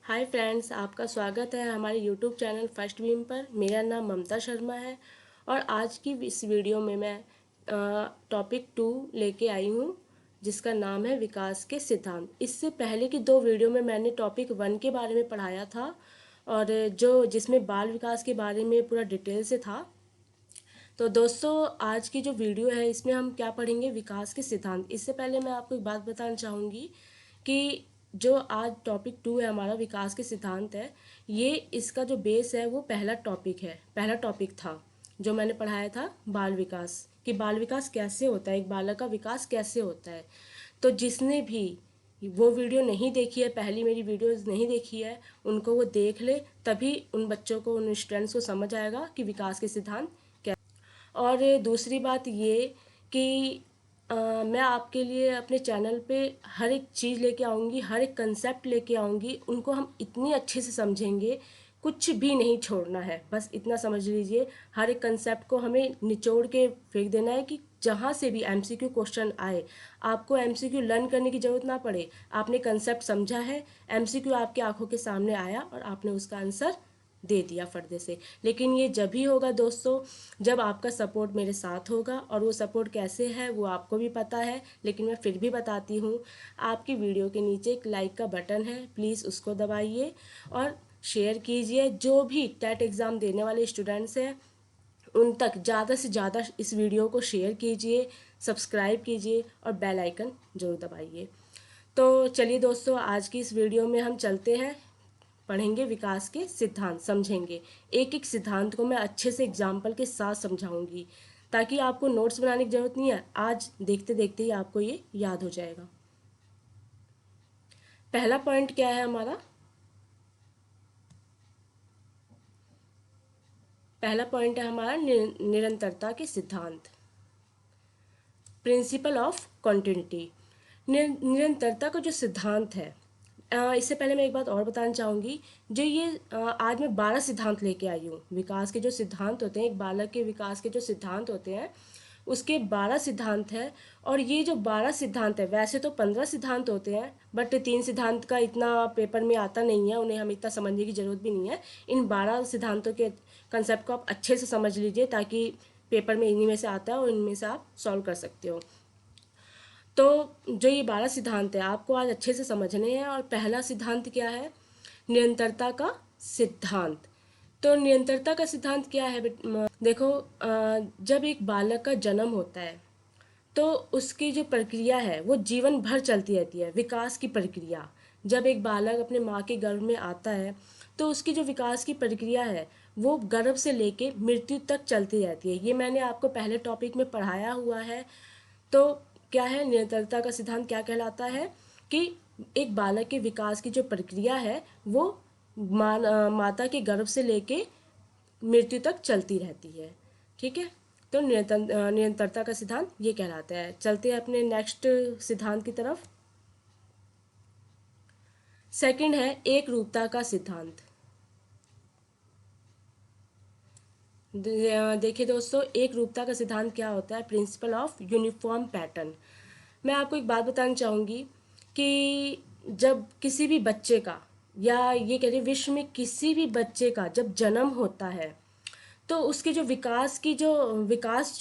Hi friends, आपका स्वागत है हमारे यूट्यूब चैनल फर्स्ट बीम पर। मेरा नाम ममता शर्मा है और आज की इस वीडियो में मैं टॉपिक 2 लेके आई हूँ जिसका नाम है विकास के सिद्धांत। इससे पहले की 2 वीडियो में मैंने टॉपिक 1 के बारे में पढ़ाया था और जो जिसमें बाल विकास के बारे में पूरा डिटेल से था। तो दोस्तों, आज की जो वीडियो है इसमें हम क्या पढ़ेंगे, विकास के सिद्धांत। इससे पहले मैं आपको एक बात बताना चाहूँगी कि जो आज टॉपिक 2 है हमारा, विकास के सिद्धांत है, ये इसका जो बेस है वो पहला टॉपिक है, पहला टॉपिक था जो मैंने पढ़ाया था बाल विकास, कि बाल विकास कैसे होता है, एक बालक का विकास कैसे होता है। तो जिसने भी वो वीडियो नहीं देखी है, पहली मेरी वीडियोस नहीं देखी है, उनको वो देख ले, तभी उन बच्चों को, उन स्टूडेंट्स को समझ आएगा कि विकास के सिद्धांत क्या। और दूसरी बात ये कि मैं आपके लिए अपने चैनल पे हर एक चीज़ लेके आऊँगी, हर एक कंसेप्ट लेके आऊँगी, उनको हम इतनी अच्छे से समझेंगे, कुछ भी नहीं छोड़ना है। बस इतना समझ लीजिए, हर एक कंसेप्ट को हमें निचोड़ के फेंक देना है कि जहाँ से भी एमसीक्यू क्वेश्चन आए, आपको एमसीक्यू लर्न करने की ज़रूरत ना पड़े। आपने कंसेप्ट समझा है, एमसीक्यू आपकी आंखों के सामने आया और आपने उसका आंसर दे दिया पर्दे से। लेकिन ये जब ही होगा दोस्तों, जब आपका सपोर्ट मेरे साथ होगा, और वो सपोर्ट कैसे है वो आपको भी पता है, लेकिन मैं फिर भी बताती हूँ। आपकी वीडियो के नीचे एक लाइक का बटन है, प्लीज़ उसको दबाइए और शेयर कीजिए। जो भी टेट एग्ज़ाम देने वाले स्टूडेंट्स हैं उन तक ज़्यादा से ज़्यादा इस वीडियो को शेयर कीजिए, सब्सक्राइब कीजिए और बेल आइकन ज़रूर दबाइए। तो चलिए दोस्तों, आज की इस वीडियो में हम चलते हैं, पढ़ेंगे विकास के सिद्धांत, समझेंगे। एक एक सिद्धांत को मैं अच्छे से एग्जाम्पल के साथ समझाऊंगी, ताकि आपको नोट्स बनाने की ज़रूरत नहीं है, आज देखते देखते ही आपको ये याद हो जाएगा। पहला पॉइंट क्या है हमारा, पहला पॉइंट है हमारा निरंतरता के सिद्धांत, प्रिंसिपल ऑफ कॉन्टिन्यूटी। निरंतरता का जो सिद्धांत है, इससे पहले मैं एक बात और बताना चाहूँगी। जो ये आज मैं 12 सिद्धांत लेके आई हूँ। विकास के जो सिद्धांत होते हैं, एक बालक के विकास के जो सिद्धांत होते हैं, उसके 12 सिद्धांत है। और ये जो 12 सिद्धांत है, वैसे तो 15 सिद्धांत होते हैं, बट 3 सिद्धांत का इतना पेपर में आता नहीं है, उन्हें हम इतना समझने की ज़रूरत भी नहीं है। इन 12 सिद्धांतों के कंसेप्ट को आप अच्छे से समझ लीजिए, ताकि पेपर में इन्हीं में से आता है और इनमें से आप सॉल्व कर सकते हो। तो जो ये 12 सिद्धांत है आपको आज अच्छे से समझने हैं। और पहला सिद्धांत क्या है, निरंतरता का सिद्धांत। तो निरंतरता का सिद्धांत क्या है देखो, जब एक बालक का जन्म होता है तो उसकी जो प्रक्रिया है वो जीवन भर चलती रहती है, विकास की प्रक्रिया। जब एक बालक अपने माँ के गर्भ में आता है तो उसकी जो विकास की प्रक्रिया है वो गर्भ से लेके मृत्यु तक चलती रहती है। ये मैंने आपको पहले टॉपिक में पढ़ाया हुआ है। तो क्या है, निरंतरता का सिद्धांत क्या कहलाता है कि एक बालक के विकास की जो प्रक्रिया है वो माता के गर्भ से लेके मृत्यु तक चलती रहती है। ठीक है, तो निरंतरता का सिद्धांत ये कहलाता है। चलते हैं अपने नेक्स्ट सिद्धांत की तरफ। सेकंड है एक रूपता का सिद्धांत। देखिए दोस्तों, एक रूपता का सिद्धांत क्या होता है, प्रिंसिपल ऑफ यूनिफॉर्म पैटर्न। मैं आपको एक बात बताना चाहूँगी कि जब किसी भी बच्चे का, या ये कह रहे विश्व में किसी भी बच्चे का जब जन्म होता है, तो उसके जो विकास जो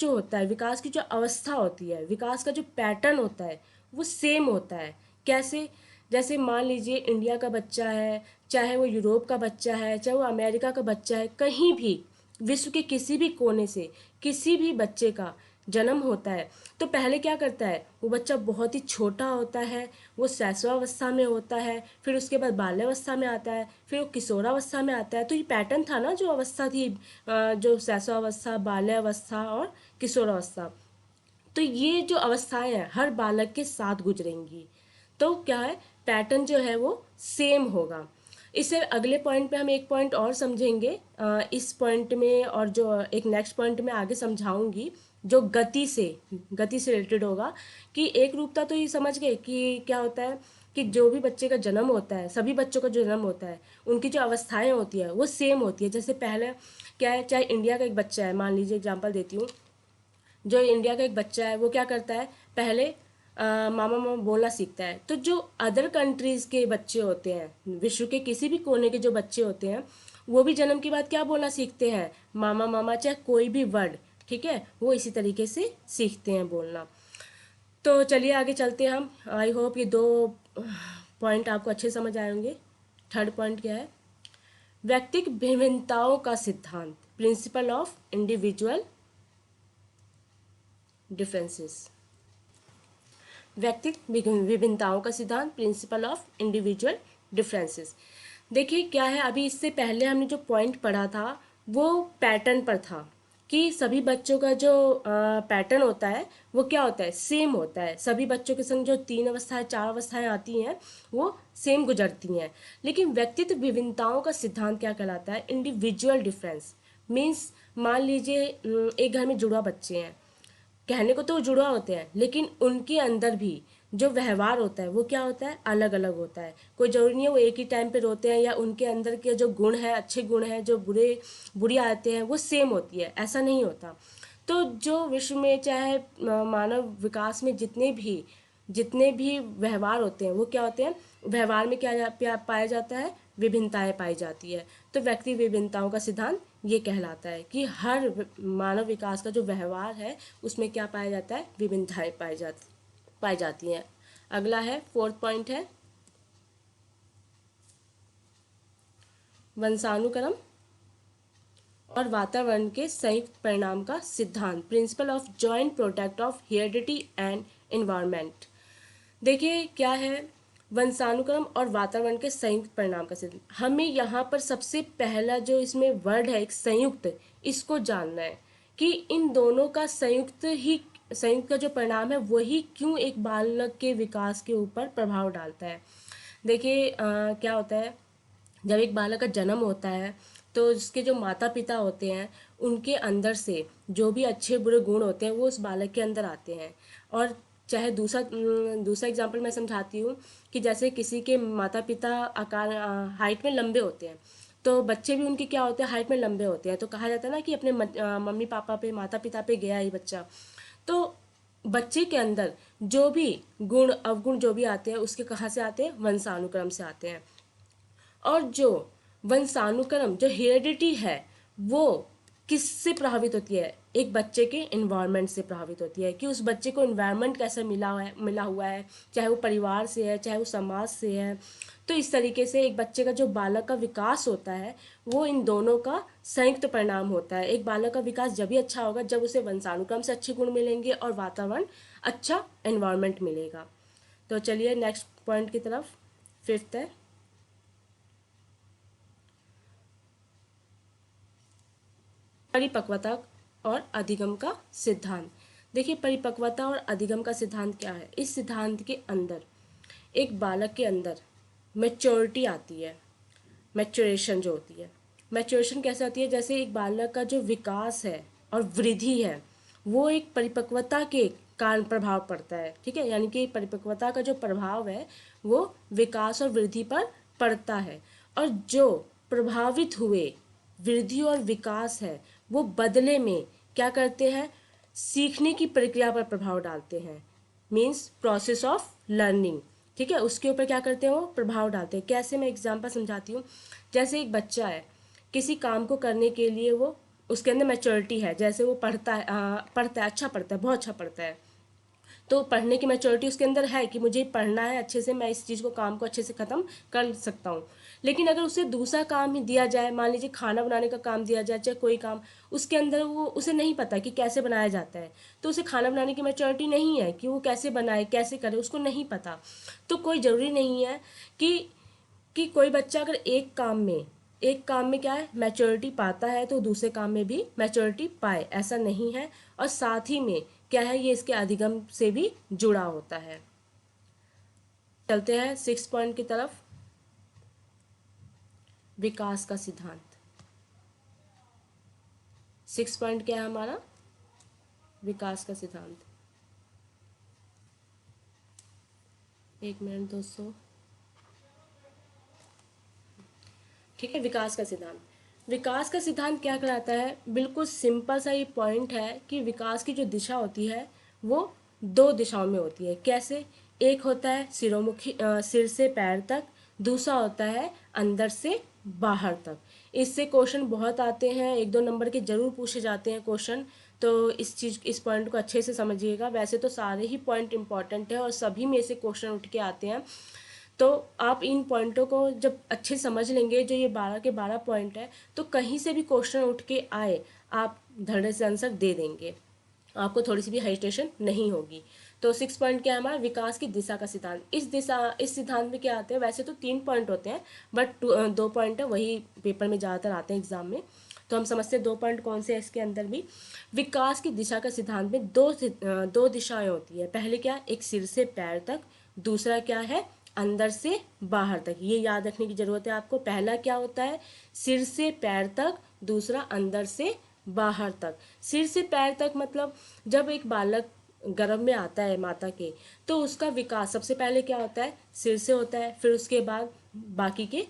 होता है, विकास की जो अवस्था होती है, विकास का जो पैटर्न होता है वो सेम होता है। कैसे, जैसे मान लीजिए इंडिया का बच्चा है, चाहे वो यूरोप का बच्चा है, चाहे वो अमेरिका का बच्चा है, कहीं भी विश्व के किसी भी कोने से किसी भी बच्चे का जन्म होता है तो पहले क्या करता है, वो बच्चा बहुत ही छोटा होता है, वो शैशवावस्था में होता है, फिर उसके बाद बाल्यावस्था में आता है, फिर वो किशोरावस्था में आता है। तो ये पैटर्न था ना, जो अवस्था थी, जो शैशवावस्था, बाल्यावस्था और किशोरावस्था, तो ये जो अवस्थाएं हैं हर बालक के साथ गुजरेंगी। तो क्या है, पैटर्न जो है वो सेम होगा। इससे अगले पॉइंट पे हम एक पॉइंट और समझेंगे, इस पॉइंट में, और जो एक नेक्स्ट पॉइंट में आगे समझाऊंगी जो गति से रिलेटेड होगा। कि एक रूपता तो ये समझ गए कि क्या होता है, कि जो भी बच्चे का जन्म होता है, सभी बच्चों का जो जन्म होता है, उनकी जो अवस्थाएं होती है वो सेम होती है। जैसे पहले क्या है, चाहे इंडिया का एक बच्चा है, मान लीजिए एग्जांपल देती हूँ, जो इंडिया का एक बच्चा है वो क्या करता है, पहले मामा मामा बोलना सीखता है। तो जो अदर कंट्रीज़ के बच्चे होते हैं, विश्व के किसी भी कोने के जो बच्चे होते हैं, वो भी जन्म के बाद क्या बोलना सीखते हैं, मामा मामा, चाहे कोई भी वर्ड, ठीक है, वो इसी तरीके से सीखते हैं बोलना। तो चलिए आगे चलते हैं हम। आई होप ये 2 पॉइंट आपको अच्छे समझ आए होंगे। थर्ड पॉइंट क्या है, व्यक्तिक विभिन्नताओं का सिद्धांत, प्रिंसिपल ऑफ इंडिविजुअल डिफरेंसेस। व्यक्तिक विभिन्नताओं का सिद्धांत, प्रिंसिपल ऑफ इंडिविजुअल डिफरेंसेस। देखिए क्या है, अभी इससे पहले हमने जो पॉइंट पढ़ा था वो पैटर्न पर था कि सभी बच्चों का जो पैटर्न होता है वो क्या होता है, सेम होता है। सभी बच्चों के संग जो 3 अवस्थाएं 4 अवस्थाएं आती हैं वो सेम गुजरती हैं। लेकिन व्यक्तित्व विभिन्नताओं का सिद्धांत क्या कहलाता है, इंडिविजुअल डिफरेंस। मीन्स मान लीजिए एक घर में जुड़वा बच्चे हैं, कहने को तो वो जुड़वा होते हैं, लेकिन उनके अंदर भी जो व्यवहार होता है वो क्या होता है, अलग अलग होता है। कोई जरूरी नहीं है वो एक ही टाइम पे रोते हैं, या उनके अंदर के जो गुण है, अच्छे गुण हैं, जो बुरी आदतें हैं वो सेम होती है, ऐसा नहीं होता। तो जो विश्व में चाहे मानव विकास में जितने भी व्यवहार होते हैं वो क्या होते हैं, व्यवहार में क्या पाया जाता है, विभिन्नताएं पाई जाती है। तो व्यक्ति विभिन्नताओं का सिद्धांत ये कहलाता है कि हर मानव विकास का जो व्यवहार है उसमें क्या पाया जाता है, विभिन्नताएं पाई जाती हैं। अगला है, फोर्थ पॉइंट है वंशानुक्रम और वातावरण के संयुक्त परिणाम का सिद्धांत, principle of joint product of heredity and environment. देखिए क्या है, वंशानुक्रम और वातावरण के संयुक्त परिणाम का सिद्धांत। हमें यहाँ पर सबसे पहला जो इसमें वर्ड है एक संयुक्त, इसको जानना है कि इन दोनों का संयुक्त का जो परिणाम है वही क्यों एक बालक के विकास के ऊपर प्रभाव डालता है। देखिए क्या होता है, जब एक बालक का जन्म होता है तो उसके जो माता पिता होते हैं उनके अंदर से जो भी अच्छे बुरे गुण होते हैं वो उस बालक के अंदर आते हैं। और चाहे दूसरा एग्जांपल मैं समझाती हूँ कि जैसे किसी के माता पिता आकार हाइट में लंबे होते हैं, तो बच्चे भी उनके क्या होते हैं, हाइट में लंबे होते हैं। तो कहा जाता है ना कि अपने मम्मी पापा पे, माता पिता पे गया ही बच्चा। तो बच्चे के अंदर जो भी गुण अवगुण जो भी आते हैं उसके कहाँ से आते हैं, वंशानुक्रम से आते हैं। और जो वंशानुक्रम जो हेरिडिटी है वो किससे प्रभावित होती है, एक बच्चे के इन्वायरमेंट से प्रभावित होती है कि उस बच्चे को इन्वायरमेंट कैसा मिला हुआ है, चाहे वो परिवार से है, चाहे वो समाज से है। तो इस तरीके से एक बच्चे का जो बालक का विकास होता है वो इन दोनों का संयुक्त परिणाम होता है। एक बालक का विकास जब भी अच्छा होगा जब उसे वंशानुक्रम से अच्छे गुण मिलेंगे और वातावरण अच्छा एनवायरनमेंट मिलेगा। तो चलिए नेक्स्ट पॉइंट की तरफ, फिफ्थ है परिपक्वता और अधिगम का सिद्धांत। देखिए परिपक्वता और अधिगम का सिद्धांत क्या है, इस सिद्धांत के अंदर एक बालक के अंदर मैच्योरिटी आती है। मैच्योरेशन जो होती है, मैच्योरेशन कैसे आती है, जैसे एक बालक का जो विकास है और वृद्धि है वो एक परिपक्वता के कारण प्रभाव पड़ता है, ठीक है। यानी कि परिपक्वता का जो प्रभाव है वो विकास और वृद्धि पर पड़ता है। और जो प्रभावित हुए वृद्धि और विकास है वो बदले में क्या करते हैं, सीखने की प्रक्रिया पर प्रभाव डालते हैं। मीन्स प्रोसेस ऑफ लर्निंग, ठीक है, उसके ऊपर क्या करते हैं, वो प्रभाव डालते हैं। कैसे, मैं एग्जांपल समझाती हूँ। जैसे एक बच्चा है, किसी काम को करने के लिए वो उसके अंदर मैच्योरिटी है, जैसे वो पढ़ता है अच्छा पढ़ता है, बहुत अच्छा पढ़ता है, तो पढ़ने की मैच्योरिटी उसके अंदर है कि मुझे पढ़ना है अच्छे से, मैं इस चीज़ को काम को अच्छे से ख़त्म कर सकता हूँ। लेकिन अगर उसे दूसरा काम ही दिया जाए, मान लीजिए खाना बनाने का काम दिया जाए, चाहे कोई काम, उसके अंदर वो उसे नहीं पता कि कैसे बनाया जाता है, तो उसे खाना बनाने की मैच्योरिटी नहीं है कि वो कैसे बनाए, कैसे करे, उसको नहीं पता। तो कोई ज़रूरी नहीं है कि कोई बच्चा अगर एक काम में क्या है मैच्योरिटी पाता है तो दूसरे काम में भी मैच्योरिटी पाए, ऐसा नहीं है। और साथ ही में क्या है, ये इसके अधिगम से भी जुड़ा होता है। चलते हैं सिक्स पॉइंट की तरफ, विकास का सिद्धांत। सिक्स पॉइंट क्या है हमारा, विकास का सिद्धांत। एक मिनट दोस्तों, ठीक है। विकास का सिद्धांत, विकास का सिद्धांत क्या कराता है, बिल्कुल सिंपल सा ये पॉइंट है कि विकास की जो दिशा होती है वो दो दिशाओं में होती है। कैसे? एक होता है सिरोमुखी, सिर से पैर तक, दूसरा होता है अंदर से बाहर तक। इससे क्वेश्चन बहुत आते हैं, 1-2 नंबर के जरूर पूछे जाते हैं क्वेश्चन। तो इस पॉइंट को अच्छे से समझिएगा। वैसे तो सारे ही पॉइंट इंपॉर्टेंट है और सभी में से क्वेश्चन उठ के आते हैं। तो आप इन पॉइंटों को जब अच्छे समझ लेंगे, जो ये 12 के 12 पॉइंट है, तो कहीं से भी क्वेश्चन उठ के आए आप धड़े से आंसर दे देंगे, आपको थोड़ी सी भी हेजिटेशन नहीं होगी। तो 6 पॉइंट क्या है हमारा? विकास की दिशा का सिद्धांत। इस सिद्धांत में क्या आते हैं? वैसे तो 3 पॉइंट होते हैं, बट 2 पॉइंट है, वही पेपर में ज़्यादातर आते हैं एग्जाम में। तो हम समझते हैं 2 पॉइंट कौन से हैं इसके अंदर भी। विकास की दिशा का सिद्धांत में दो दिशाएं होती है। पहले क्या? एक सिर से पैर तक, दूसरा क्या है? अंदर से बाहर तक। ये याद रखने की जरूरत है आपको। पहला क्या होता है? सिर से पैर तक, दूसरा अंदर से बाहर तक। सिर से पैर तक मतलब जब एक बालक गर्भ में आता है माता के, तो उसका विकास सबसे पहले क्या होता है? सिर से होता है, फिर उसके बाद बाकी के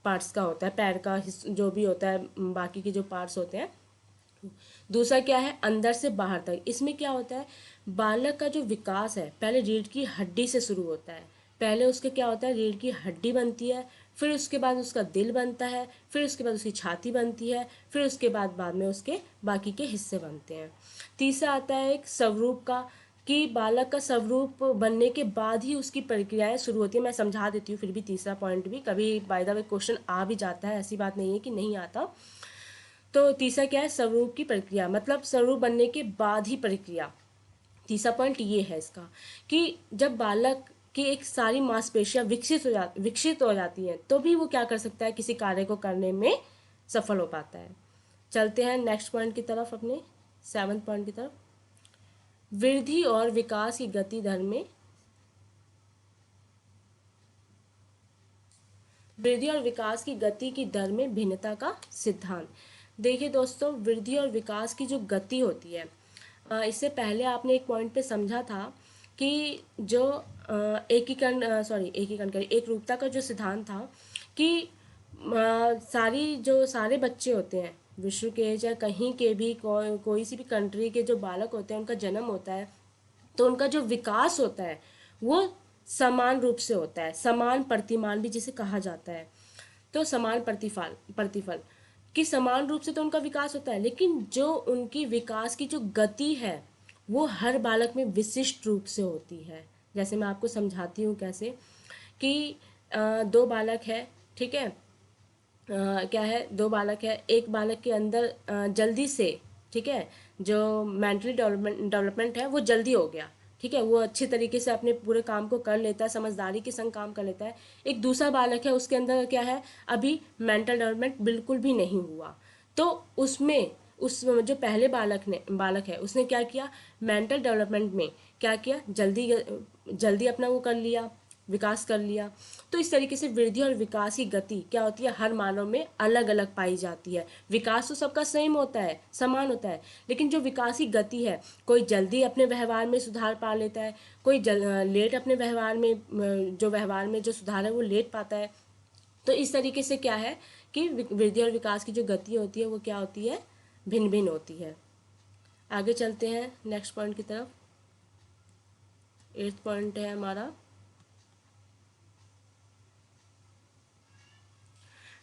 पार्ट्स का होता है, पैर का जो भी होता है, बाकी के जो पार्ट्स होते हैं। दूसरा क्या है? अंदर से बाहर तक। इसमें क्या होता है? बालक का जो विकास है पहले रीढ़ की हड्डी से शुरू होता है। पहले उसके क्या होता है? रीढ़ की हड्डी बनती है, फिर उसके बाद उसका दिल बनता है, फिर उसके बाद उसकी छाती बनती है, फिर उसके बाद में उसके बाकी के हिस्से बनते हैं। तीसरा आता है एक स्वरूप का, कि बालक का स्वरूप बनने के बाद ही उसकी प्रक्रियाएं शुरू होती है। मैं समझा देती हूँ फिर भी तीसरा पॉइंट भी, कभी बाय द वे क्वेश्चन आ भी जाता है, ऐसी बात नहीं है कि नहीं आता। तो तीसरा क्या है? स्वरूप की प्रक्रिया, मतलब स्वरूप बनने के बाद ही प्रक्रिया। तीसरा पॉइंट ये है इसका, कि जब बालक की एक सारी मांसपेशियां विकसित हो जाती हैं, तो भी वो क्या कर सकता है? किसी कार्य को करने में सफल हो पाता है। चलते हैं नेक्स्ट पॉइंट की तरफ, अपने 7th पॉइंट की तरफ। वृद्धि और विकास की गति दर में वृद्धि और विकास की गति की दर में भिन्नता का सिद्धांत। देखिए दोस्तों, वृद्धि और विकास की जो गति होती है, इससे पहले आपने एक पॉइंट पे समझा था कि जो एक रूपता का जो सिद्धांत था, कि सारे बच्चे होते हैं विश्व के, चाहे कहीं के भी, कोई सी भी कंट्री के जो बालक होते हैं, उनका जन्म होता है, तो उनका जो विकास होता है वो समान रूप से होता है। समान प्रतिमान भी जिसे कहा जाता है। तो समान प्रतिफल कि समान रूप से तो उनका विकास होता है, लेकिन जो उनकी विकास की जो गति है वो हर बालक में विशिष्ट रूप से होती है। जैसे मैं आपको समझाती हूँ कैसे, कि 2 बालक है, ठीक है। क्या है? 2 बालक है, एक बालक के अंदर जल्दी से, ठीक है, जो मेंटली डेवलपमेंट है वो जल्दी हो गया, ठीक है, वो अच्छे तरीके से अपने पूरे काम को कर लेता है, समझदारी के संग काम कर लेता है। एक दूसरा बालक है, उसके अंदर क्या है? अभी मेंटल डेवलपमेंट बिल्कुल भी नहीं हुआ। तो उसमें उस जो पहले बालक है, उसने क्या किया? मेंटल डेवलपमेंट में क्या किया? जल्दी जल्दी अपना वो कर लिया, विकास कर लिया। तो इस तरीके से वृद्धि और विकास की गति क्या होती है? हर मानव में अलग अलग पाई जाती है। विकास तो सबका सेम होता है, समान होता है, लेकिन जो विकास की गति है, कोई जल्दी अपने व्यवहार में सुधार पा लेता है, कोई लेट अपने व्यवहार में जो सुधार है वो लेट पाता है। तो इस तरीके से क्या है कि वृद्धि और विकास की जो गति होती है वो क्या होती है? भिन्न भिन्न होती है। आगे चलते हैं नेक्स्ट पॉइंट की तरफ। 8th पॉइंट है हमारा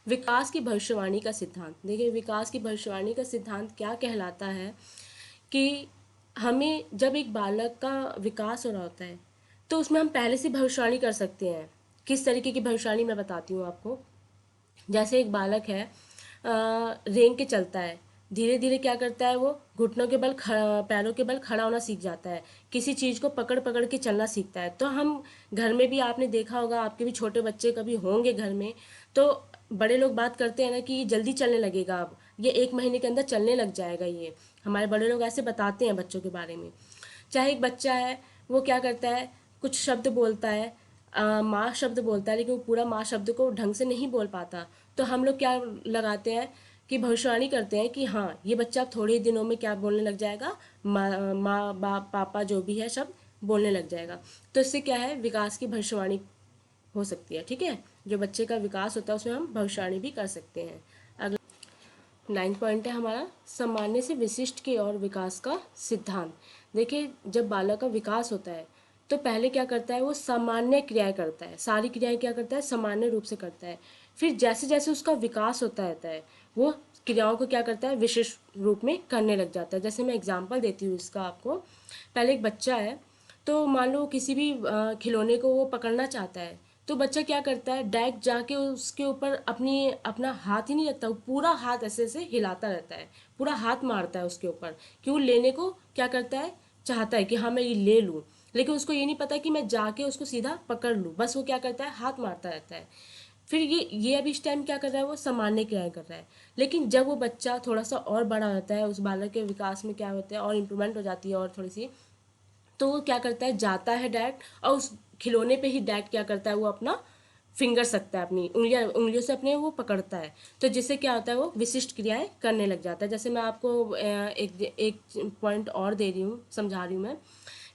विकास की भविष्यवाणी का सिद्धांत। देखिए, विकास की भविष्यवाणी का सिद्धांत क्या कहलाता है, कि हमें जब एक बालक का विकास हो रहा होता है, तो उसमें हम पहले से भविष्यवाणी कर सकते हैं। किस तरीके की भविष्यवाणी, मैं बताती हूँ आपको। जैसे एक बालक है, रेंग के चलता है, धीरे धीरे क्या करता है? वो घुटनों के बल पैरों के बल खड़ा होना सीख जाता है, किसी चीज़ को पकड़ पकड़ के चलना सीखता है। तो हम घर में भी, आपने देखा होगा, आपके भी छोटे बच्चे कभी होंगे घर में, तो बड़े लोग बात करते हैं ना कि ये जल्दी चलने लगेगा, अब ये 1 महीने के अंदर चलने लग जाएगा। ये हमारे बड़े लोग ऐसे बताते हैं बच्चों के बारे में। चाहे एक बच्चा है, वो क्या करता है? कुछ शब्द बोलता है, माँ शब्द बोलता है, लेकिन वो पूरा माँ शब्द को ढंग से नहीं बोल पाता। तो हम लोग क्या लगाते हैं कि भविष्यवाणी करते हैं कि हाँ, ये बच्चा अब थोड़े ही दिनों में क्या बोलने लग जाएगा? माँ बाप पापा जो भी है शब्द बोलने लग जाएगा। तो इससे क्या है? विकास की भविष्यवाणी हो सकती है, ठीक है। जो बच्चे का विकास होता है उसमें हम भविष्यवाणी भी कर सकते हैं। 9 पॉइंट है हमारा सामान्य से विशिष्ट की ओर विकास का सिद्धांत। देखिए, जब बालक का विकास होता है तो पहले क्या करता है, वो सामान्य क्रियाएं करता है, सारी क्रियाएं क्या करता है, सामान्य रूप से करता है। फिर जैसे जैसे उसका विकास होता रहता है वो क्रियाओं को क्या करता है, विशिष्ट रूप में करने लग जाता है। जैसे मैं एग्जांपल देती हूँ इसका आपको। पहले एक बच्चा है, तो मान लो किसी भी खिलौने को वो पकड़ना चाहता है, तो बच्चा क्या करता है, डायरेक्ट जाके उसके ऊपर अपना हाथ ही नहीं रखता, वो पूरा हाथ ऐसे ऐसे हिलाता रहता है, पूरा हाथ मारता है उसके ऊपर, कि वो लेने को क्या करता है, चाहता है कि हाँ मैं ये ले लूँ। लेकिन उसको ये नहीं पता कि मैं जाके उसको सीधा पकड़ लूँ, बस वो क्या करता है, हाथ मारता रहता है। फिर ये अभी इस टाइम क्या कर रहा है, वो सामान्य क्रियाएं कर रहा है। लेकिन जब वो बच्चा थोड़ा सा और बड़ा होता है, उस बालक के विकास में क्या होता है और इम्प्रूवमेंट हो जाती है और थोड़ी सी, तो वो क्या करता है, जाता है डायरेक्ट और उस खिलौने पे ही डायरेक्ट क्या करता है, वो अपना फिंगर सकता है, अपनी उंगलियों से अपने वो पकड़ता है। तो जिससे क्या होता है, वो विशिष्ट क्रियाएं करने लग जाता है। जैसे मैं आपको एक पॉइंट और दे रही हूँ, समझा रही हूँ मैं,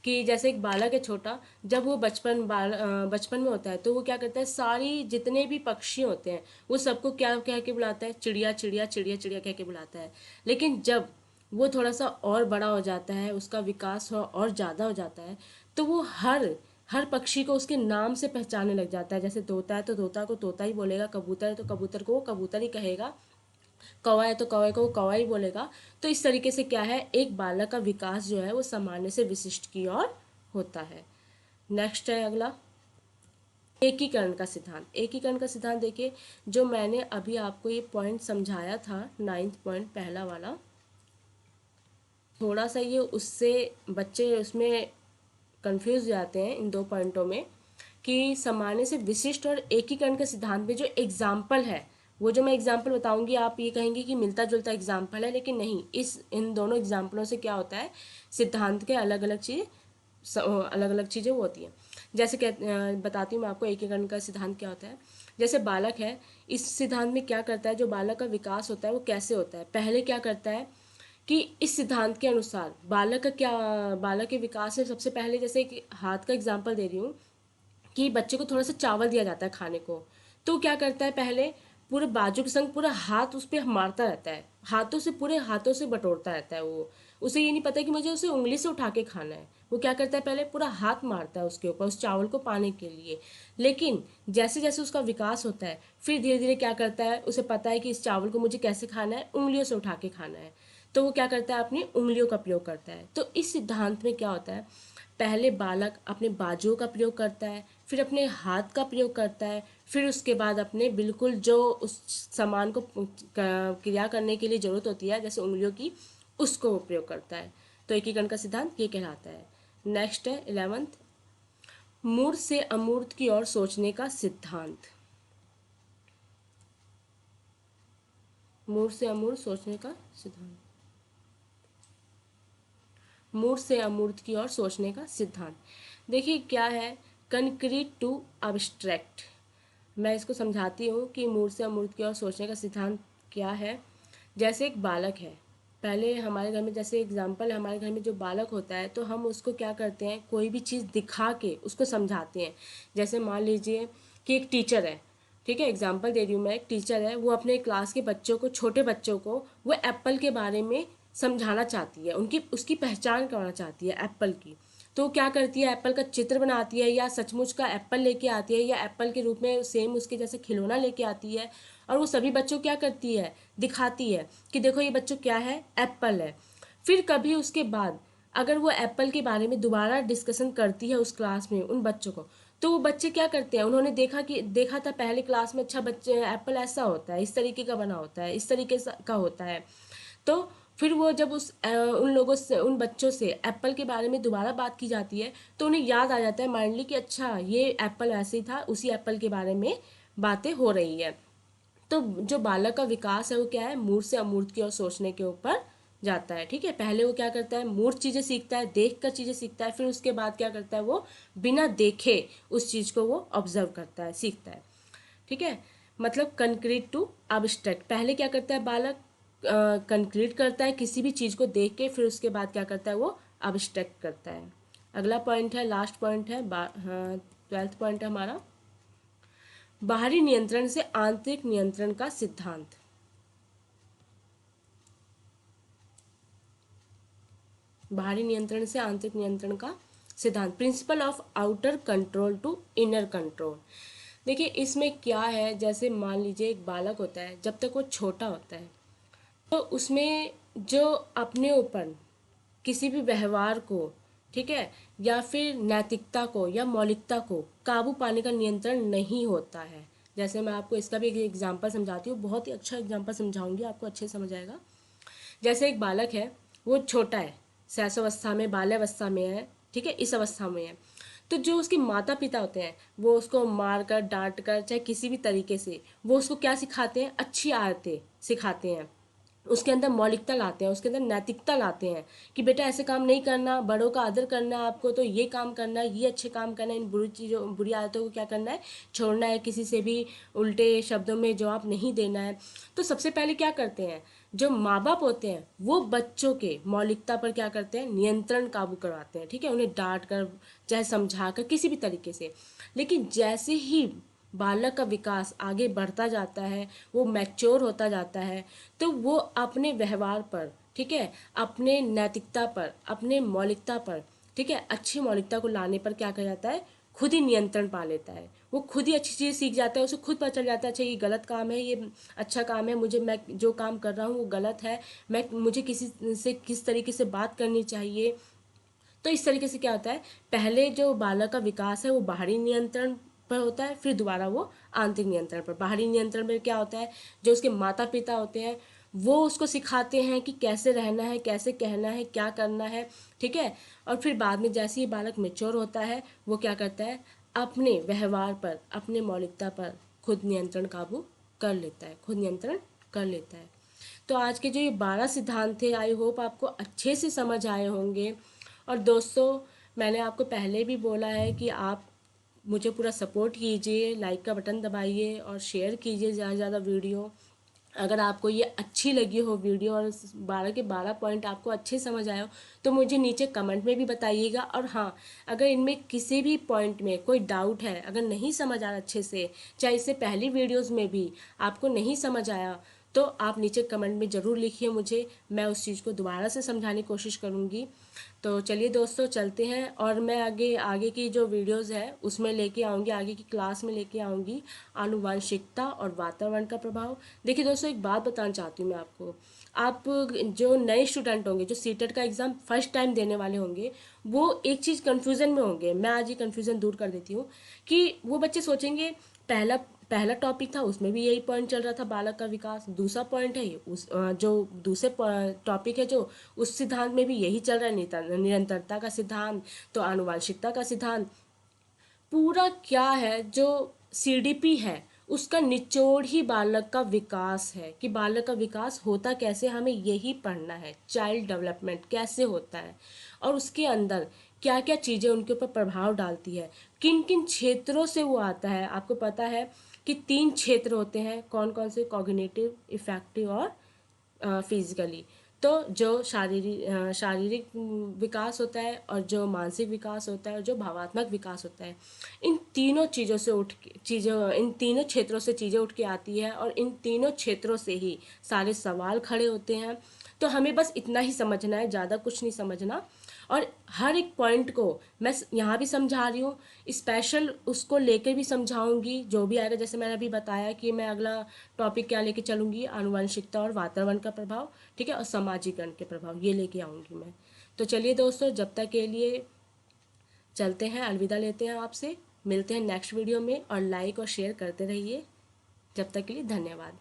कि जैसे एक बालक है छोटा, जब वो बचपन में होता है, तो वो क्या करता है, सारी जितने भी पक्षी होते हैं वो सबको क्या कह के बुलाता है, चिड़िया चिड़िया चिड़िया चिड़िया कह के बुलाता है। लेकिन जब वो थोड़ा सा और बड़ा हो जाता है, उसका विकास और ज़्यादा हो जाता है, तो वो हर हर पक्षी को उसके नाम से पहचानने लग जाता है। जैसे तोता है तो तोता को तोता ही बोलेगा, कबूतर है तो कबूतर को वो कबूतर ही कहेगा, कौवा है तो कौवे को वो कौवा ही बोलेगा। तो इस तरीके से क्या है, एक बालक का विकास जो है वो सामान्य से विशिष्ट की ओर होता है। नेक्स्ट है अगला, एकीकरण का सिद्धांत। एकीकरण का सिद्धांत देखिए, जो मैंने अभी आपको ये पॉइंट समझाया था, 9th पॉइंट पहला वाला, थोड़ा सा ये उससे बच्चे उसमें कंफ्यूज हो जाते हैं इन 2 पॉइंटों में, कि सामान्य से विशिष्ट और एकीकरण के सिद्धांत में जो एग्जाम्पल है, वो जो मैं एग्जाम्पल बताऊंगी आप ये कहेंगे कि मिलता जुलता एग्जाम्पल है, लेकिन नहीं, इन दोनों एग्जाम्पलों से क्या होता है, सिद्धांत के अलग अलग चीज़ें वो होती हैं। जैसे बताती हूँ मैं आपको एकीकरण का सिद्धांत क्या होता है। जैसे बालक है, इस सिद्धांत में क्या करता है, जो बालक का विकास होता है वो कैसे होता है, पहले क्या करता है कि इस सिद्धांत के अनुसार बालक के विकास में सबसे पहले, जैसे एक हाथ का एग्जांपल दे रही हूँ, कि बच्चे को थोड़ा सा चावल दिया जाता है खाने को, तो क्या करता है, पहले पूरे बाजू के संग पूरा हाथ उस पर मारता रहता है, पूरे हाथों से बटोरता रहता है वो। उसे ये नहीं पता कि मुझे उसे उंगली से उठा के खाना है। वो क्या करता है, पहले पूरा हाथ मारता है उसके ऊपर उस चावल को पाने के लिए। लेकिन जैसे जैसे उसका विकास होता है, फिर धीरे धीरे क्या करता है, उसे पता है कि इस चावल को मुझे कैसे खाना है, उंगलियों से उठा के खाना है। तो वो क्या करता है, अपनी उंगलियों का प्रयोग करता है। तो इस सिद्धांत में क्या होता है, पहले बालक अपने बाजुओं का प्रयोग करता है, फिर अपने हाथ का प्रयोग करता है, फिर उसके बाद अपने बिल्कुल जो उस सामान को क्रिया करने के लिए ज़रूरत होती है, जैसे उंगलियों की, उसको वो प्रयोग करता है। तो एकीकरण का सिद्धांत ये कहलाता है। नेक्स्ट है 11th, मूर्त से अमूर्त की ओर सोचने का सिद्धांत। मूर्त से अमूर्त सोचने का सिद्धांत, मूर्त से अमूर्त की ओर सोचने का सिद्धांत। देखिए क्या है, कंक्रीट टू अब्स्ट्रैक्ट। मैं इसको समझाती हूँ कि मूर्त से अमूर्त की ओर सोचने का सिद्धांत क्या है। जैसे एक बालक है, पहले हमारे घर में, जैसे एग्जाम्पल, हमारे घर में जो बालक होता है तो हम उसको क्या करते हैं, कोई भी चीज़ दिखा के उसको समझाते हैं। जैसे मान लीजिए कि एक टीचर है, ठीक है, एग्जाम्पल दे रही हूँ मैं, एक टीचर है, वो अपने क्लास के बच्चों को, छोटे बच्चों को, वो एप्पल के बारे में समझाना चाहती है, उनकी उसकी पहचान करवाना चाहती है एप्पल की। तो क्या करती है, एप्पल का चित्र बनाती है, या सचमुच का एप्पल लेके आती है, या एप्पल के रूप में सेम उसके जैसे खिलौना लेके आती है, और वो सभी बच्चों क्या करती है, दिखाती है कि देखो ये बच्चों क्या है, एप्पल है। फिर कभी उसके बाद अगर वो एप्पल के बारे में दोबारा डिस्कशन करती है उस क्लास में उन बच्चों को, तो वो बच्चे क्या करते हैं, उन्होंने देखा था पहले क्लास में, अच्छा बच्चे, एप्पल ऐसा होता है, इस तरीके का बना होता है, इस तरीके का होता है। तो फिर वो जब उन लोगों से, उन बच्चों से एप्पल के बारे में दोबारा बात की जाती है, तो उन्हें याद आ जाता है माइंडली कि अच्छा ये एप्पल ऐसे ही था, उसी एप्पल के बारे में बातें हो रही है। तो जो बालक का विकास है वो क्या है, मूर्त से अमूर्त की ओर सोचने के ऊपर जाता है। ठीक है, पहले वो क्या करता है, मूर्त चीज़ें सीखता है, देख कर चीज़ें सीखता है, फिर उसके बाद क्या करता है, वो बिना देखे उस चीज़ को वो ऑब्जर्व करता है, सीखता है। ठीक है, मतलब कंक्रीट टू अब्स्ट्रैक्ट, पहले क्या करता है बालक, कंक्रीट करता है किसी भी चीज़ को देख के, फिर उसके बाद क्या करता है, वो अब्स्ट्रैक्ट करता है। अगला पॉइंट है, लास्ट पॉइंट है, 12th पॉइंट है हमारा, बाहरी नियंत्रण से आंतरिक नियंत्रण का सिद्धांत। बाहरी नियंत्रण से आंतरिक नियंत्रण का सिद्धांत, principle of outer control to inner control. देखिए इसमें क्या है, जैसे मान लीजिए एक बालक होता है, जब तक वो छोटा होता है तो उसमें जो अपने ऊपर किसी भी व्यवहार को, ठीक है, या फिर नैतिकता को या मौलिकता को काबू पाने का नियंत्रण नहीं होता है। जैसे मैं आपको इसका भी एक एग्जांपल समझाती हूँ, बहुत ही अच्छा एग्जांपल समझाऊंगी, आपको अच्छे समझ आएगा। जैसे एक बालक है, वो छोटा है, शैशवावस्था में, बाल्यावस्था में है, ठीक है, इस अवस्था में है। तो जो उसके माता पिता होते हैं वो उसको मार कर, डांट कर, चाहे किसी भी तरीके से वो उसको क्या सिखाते हैं, अच्छी आदतें सिखाते हैं, उसके अंदर मौलिकता लाते हैं, उसके अंदर नैतिकता लाते हैं कि बेटा ऐसे काम नहीं करना, बड़ों का आदर करना है आपको, तो ये काम करना है, ये अच्छे काम करना है, इन बुरी चीज़ों, बुरी आदतों को क्या करना है, छोड़ना है, किसी से भी उल्टे शब्दों में जवाब नहीं देना है। तो सबसे पहले क्या करते हैं, जो माँ बाप होते हैं वो बच्चों के मौलिकता पर क्या करते हैं, नियंत्रण काबू करवाते हैं, ठीक है, उन्हें डांट कर, चाहे समझा कर, किसी भी तरीके से। लेकिन जैसे ही बालक का विकास आगे बढ़ता जाता है, वो मैच्योर होता जाता है, तो वो अपने व्यवहार पर, ठीक है, अपने नैतिकता पर, अपने मौलिकता पर, ठीक है, अच्छी मौलिकता को लाने पर क्या कर जाता है, खुद ही नियंत्रण पा लेता है। वो खुद ही अच्छी चीज़ सीख जाता है, उसे खुद पता चल जाता है अच्छा ये गलत काम है, ये अच्छा काम है, मुझे, मैं जो काम कर रहा हूँ वो गलत है, मुझे किसी से किस तरीके से बात करनी चाहिए। तो इस तरीके से क्या होता है, पहले जो बालक का विकास है वो बाहरी नियंत्रण पर होता है, फिर दोबारा वो आंतरिक नियंत्रण पर। बाहरी नियंत्रण में क्या होता है, जो उसके माता पिता होते हैं वो उसको सिखाते हैं कि कैसे रहना है, कैसे कहना है, क्या करना है, ठीक है। और फिर बाद में जैसे ही बालक मेच्योर होता है वो क्या करता है, अपने व्यवहार पर, अपने मौलिकता पर खुद नियंत्रण काबू कर लेता है, खुद नियंत्रण कर लेता है। तो आज के जो ये 12 सिद्धांत थे, आई होप आपको अच्छे से समझ आए होंगे। और दोस्तों, मैंने आपको पहले भी बोला है कि आप मुझे पूरा सपोर्ट कीजिए, लाइक का बटन दबाइए और शेयर कीजिए ज़्यादा से ज़्यादा वीडियो। अगर आपको ये अच्छी लगी हो वीडियो और 12 के 12 पॉइंट आपको अच्छे समझ आए हो तो मुझे नीचे कमेंट में भी बताइएगा। और हाँ, अगर इनमें किसी भी पॉइंट में कोई डाउट है, अगर नहीं समझ आया अच्छे से, चाहे इससे पहली वीडियोज़ में भी आपको नहीं समझ आया, तो आप नीचे कमेंट में ज़रूर लिखिए मुझे, मैं उस चीज़ को दोबारा से समझाने की कोशिश करूँगी। तो चलिए दोस्तों चलते हैं, और मैं आगे आगे की जो वीडियोस है उसमें लेके आऊँगी, आगे की क्लास में लेके आऊँगी आनुवंशिकता और वातावरण का प्रभाव। देखिए दोस्तों, एक बात बताना चाहती हूँ मैं आपको, आप जो नए स्टूडेंट होंगे, जो सीटेट का एग्ज़ाम फर्स्ट टाइम देने वाले होंगे, वो एक चीज़ कन्फ्यूज़न में होंगे। मैं आज ये कन्फ्यूज़न दूर कर देती हूँ कि वो बच्चे सोचेंगे पहला पहला टॉपिक था उसमें भी यही पॉइंट चल रहा था, बालक का विकास, दूसरा पॉइंट है ये जो दूसरे टॉपिक है जो उस सिद्धांत में भी यही चल रहा है, निरंतरता का सिद्धांत, तो आनुवांशिकता का सिद्धांत। पूरा क्या है, जो सीडीपी है उसका निचोड़ ही बालक का विकास है, कि बालक का विकास होता कैसे, हमें यही पढ़ना है, चाइल्ड डेवलपमेंट कैसे होता है और उसके अंदर क्या क्या चीज़ें उनके ऊपर प्रभाव डालती है, किन किन क्षेत्रों से वो आता है। आपको पता है कि 3 क्षेत्र होते हैं, कौन कौन से, कॉग्निटिव, इफेक्टिव और फिजिकली। तो जो शारीरिक विकास होता है, और जो मानसिक विकास होता है, और जो भावात्मक विकास होता है, इन तीनों चीज़ों से उठ के चीज़ों इन तीनों क्षेत्रों से चीज़ें उठ के आती है, और इन तीनों क्षेत्रों से ही सारे सवाल खड़े होते हैं। तो हमें बस इतना ही समझना है, ज़्यादा कुछ नहीं समझना। और हर एक पॉइंट को मैं यहाँ भी समझा रही हूँ, स्पेशल उसको लेकर भी समझाऊंगी जो भी आएगा। जैसे मैंने अभी बताया कि मैं अगला टॉपिक क्या लेके चलूंगी, आनुवंशिकता और वातावरण का प्रभाव, ठीक है, और सामाजिकरण के प्रभाव, ये लेके आऊंगी मैं। तो चलिए दोस्तों, जब तक के लिए चलते हैं, अलविदा लेते हैं आपसे, मिलते हैं नेक्स्ट वीडियो में, और लाइक और शेयर करते रहिए। जब तक के लिए धन्यवाद।